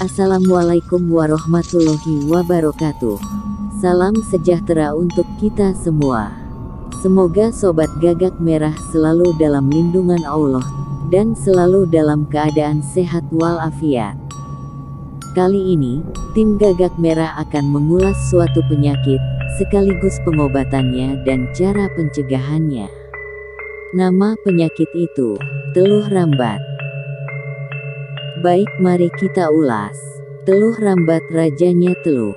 Assalamualaikum warahmatullahi wabarakatuh. Salam sejahtera untuk kita semua. Semoga Sobat Gagak Merah selalu dalam lindungan Allah, dan selalu dalam keadaan sehat walafiat. Kali ini, tim Gagak Merah akan mengulas suatu penyakit, sekaligus pengobatannya dan cara pencegahannya. Nama penyakit itu, teluh rambat. Baik, mari kita ulas. Teluh rambat rajanya teluh.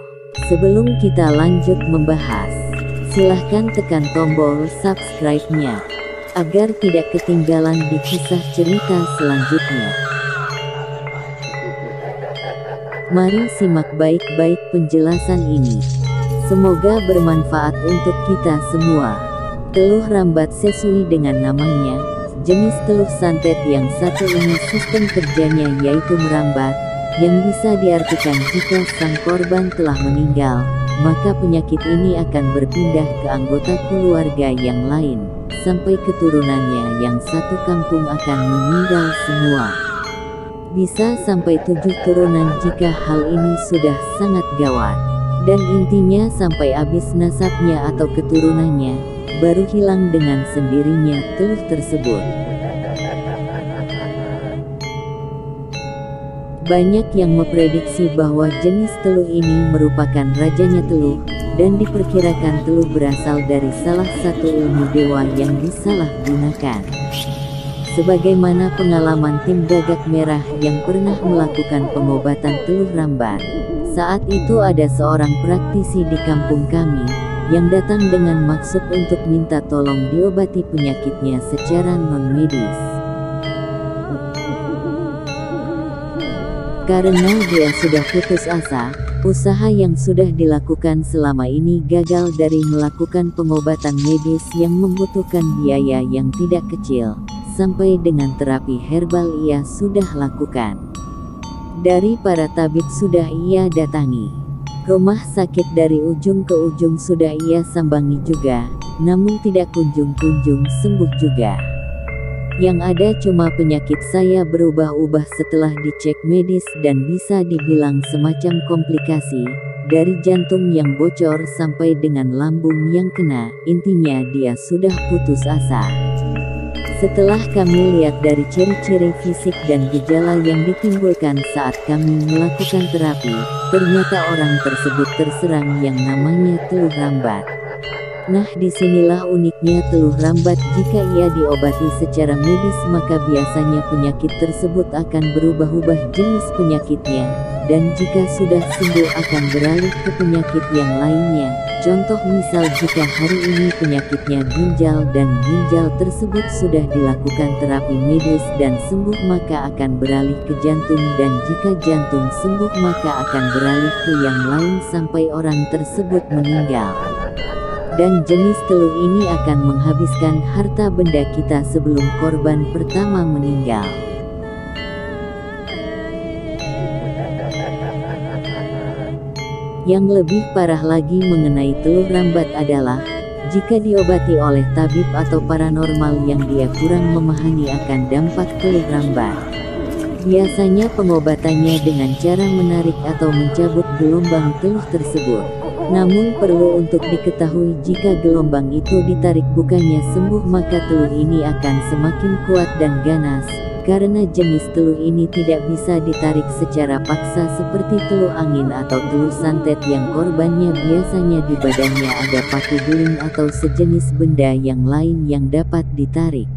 Sebelum kita lanjut membahas, silahkan tekan tombol subscribe-nya, agar tidak ketinggalan di kisah cerita selanjutnya. Mari simak baik-baik penjelasan ini. Semoga bermanfaat untuk kita semua. Teluh rambat sesuai dengan namanya, jenis teluh santet yang satu ini sistem kerjanya yaitu merambat, yang bisa diartikan jika sang korban telah meninggal, maka penyakit ini akan berpindah ke anggota keluarga yang lain, sampai keturunannya yang satu kampung akan meninggal semua. Bisa sampai 7 turunan jika hal ini sudah sangat gawat. Dan intinya sampai habis nasabnya atau keturunannya, baru hilang dengan sendirinya teluh tersebut. Banyak yang memprediksi bahwa jenis teluh ini merupakan rajanya teluh, dan diperkirakan teluh berasal dari salah satu ilmu dewa yang disalahgunakan. Sebagaimana pengalaman tim Gagak Merah yang pernah melakukan pengobatan teluh rambat. Saat itu ada seorang praktisi di kampung kami, yang datang dengan maksud untuk minta tolong diobati penyakitnya secara non-medis. Karena dia sudah putus asa, usaha yang sudah dilakukan selama ini gagal dari melakukan pengobatan medis yang membutuhkan biaya yang tidak kecil, sampai dengan terapi herbal ia sudah lakukan. Dari para tabib sudah ia datangi. Rumah sakit dari ujung ke ujung sudah ia sambangi juga, namun tidak kunjung-kunjung sembuh juga. Yang ada cuma penyakit saya berubah-ubah setelah dicek medis dan bisa dibilang semacam komplikasi, dari jantung yang bocor sampai dengan lambung yang kena, intinya dia sudah putus asa. Setelah kami lihat dari ciri-ciri fisik dan gejala yang ditimbulkan saat kami melakukan terapi, ternyata orang tersebut terserang yang namanya teluh rambat. Nah, disinilah uniknya teluh rambat. Jika ia diobati secara medis, maka biasanya penyakit tersebut akan berubah-ubah jenis penyakitnya, dan jika sudah sembuh akan beralih ke penyakit yang lainnya. Contoh misal jika hari ini penyakitnya ginjal dan ginjal tersebut sudah dilakukan terapi medis dan sembuh, maka akan beralih ke jantung, dan jika jantung sembuh maka akan beralih ke yang lain sampai orang tersebut meninggal. Dan jenis teluh ini akan menghabiskan harta benda kita sebelum korban pertama meninggal. Yang lebih parah lagi mengenai teluh rambat adalah, jika diobati oleh tabib atau paranormal yang dia kurang memahami akan dampak teluh rambat. Biasanya pengobatannya dengan cara menarik atau mencabut gelombang teluh tersebut. Namun perlu untuk diketahui, jika gelombang itu ditarik bukannya sembuh, maka teluh ini akan semakin kuat dan ganas. Karena jenis teluh ini tidak bisa ditarik secara paksa seperti teluh angin atau teluh santet yang korbannya biasanya di badannya ada paku guling atau sejenis benda yang lain yang dapat ditarik.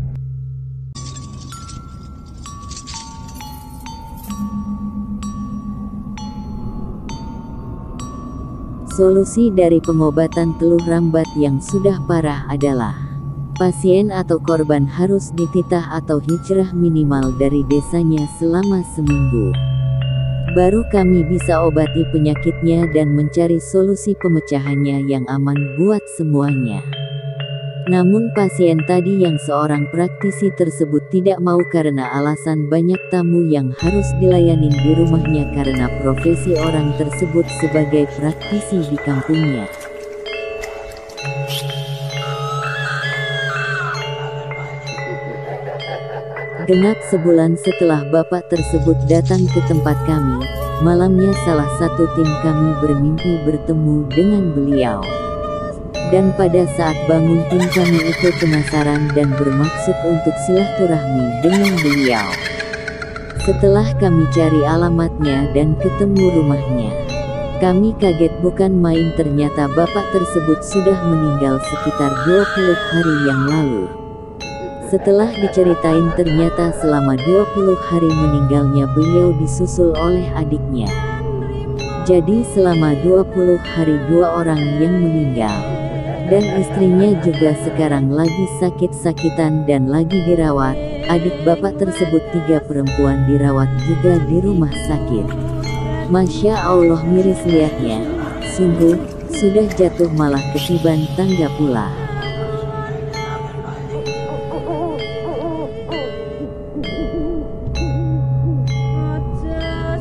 Solusi dari pengobatan teluh rambat yang sudah parah adalah, pasien atau korban harus dititah atau hijrah minimal dari desanya selama seminggu. Baru kami bisa obati penyakitnya dan mencari solusi pemecahannya yang aman buat semuanya. Namun pasien tadi yang seorang praktisi tersebut tidak mau karena alasan banyak tamu yang harus dilayanin di rumahnya karena profesi orang tersebut sebagai praktisi di kampungnya. Genap sebulan setelah bapak tersebut datang ke tempat kami, Malamnya salah satu tim kami bermimpi bertemu dengan beliau. Dan pada saat bangun tim kami itu penasaran dan bermaksud untuk silaturahmi dengan beliau. Setelah kami cari alamatnya dan ketemu rumahnya, kami kaget bukan main, ternyata bapak tersebut sudah meninggal sekitar 20 hari yang lalu. Setelah diceritain ternyata selama 20 hari meninggalnya beliau disusul oleh adiknya. Jadi selama 20 hari 2 orang yang meninggal. Dan istrinya juga sekarang lagi sakit-sakitan dan lagi dirawat. Adik bapak tersebut 3 perempuan dirawat juga di rumah sakit. Masya Allah, miris lihatnya. Sungguh, sudah jatuh malah ketiban tangga pula.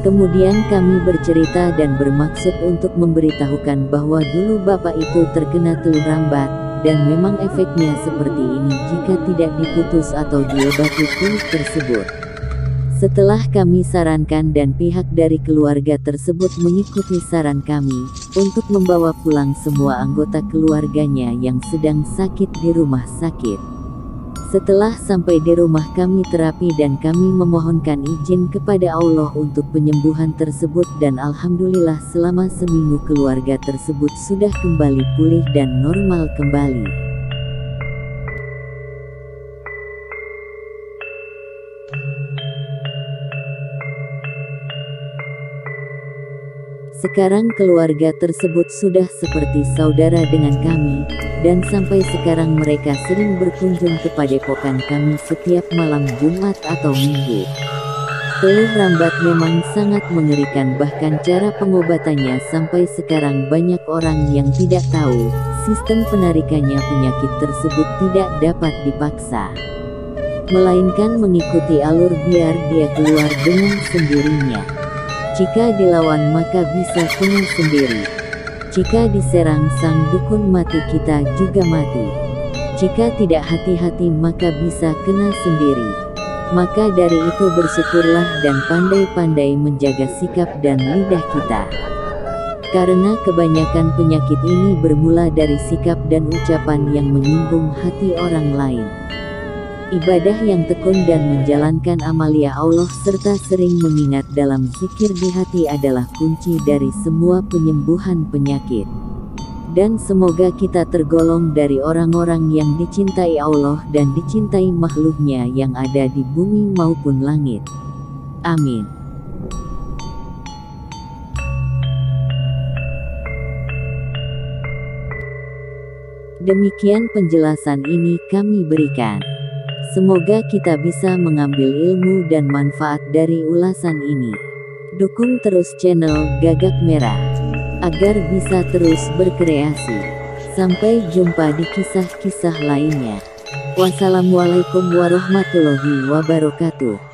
Kemudian kami bercerita dan bermaksud untuk memberitahukan bahwa dulu bapak itu terkena telur rambat, dan memang efeknya seperti ini jika tidak diputus atau diobati kulit tersebut. Setelah kami sarankan dan pihak dari keluarga tersebut mengikuti saran kami, untuk membawa pulang semua anggota keluarganya yang sedang sakit di rumah sakit. Setelah sampai di rumah kami terapi dan kami memohonkan izin kepada Allah untuk penyembuhan tersebut, dan alhamdulillah selama seminggu keluarga tersebut sudah kembali pulih dan normal kembali. Sekarang keluarga tersebut sudah seperti saudara dengan kami, dan sampai sekarang mereka sering berkunjung ke padepokan kami setiap malam Jumat atau Minggu. Telur rambat memang sangat mengerikan, bahkan cara pengobatannya sampai sekarang banyak orang yang tidak tahu. Sistem penarikannya penyakit tersebut tidak dapat dipaksa, melainkan mengikuti alur biar dia keluar dengan sendirinya. Jika dilawan maka bisa kena sendiri. Jika diserang sang dukun mati, kita juga mati. Jika tidak hati-hati maka bisa kena sendiri. Maka dari itu bersyukurlah dan pandai-pandai menjaga sikap dan lidah kita. Karena kebanyakan penyakit ini bermula dari sikap dan ucapan yang menyinggung hati orang lain. Ibadah yang tekun dan menjalankan amalia Allah serta sering mengingat dalam zikir di hati adalah kunci dari semua penyembuhan penyakit. Dan semoga kita tergolong dari orang-orang yang dicintai Allah dan dicintai makhluknya yang ada di bumi maupun langit. Amin. Demikian penjelasan ini kami berikan. Semoga kita bisa mengambil ilmu dan manfaat dari ulasan ini. Dukung terus channel Gagak Merah, agar bisa terus berkreasi. Sampai jumpa di kisah-kisah lainnya. Wassalamualaikum warahmatullahi wabarakatuh.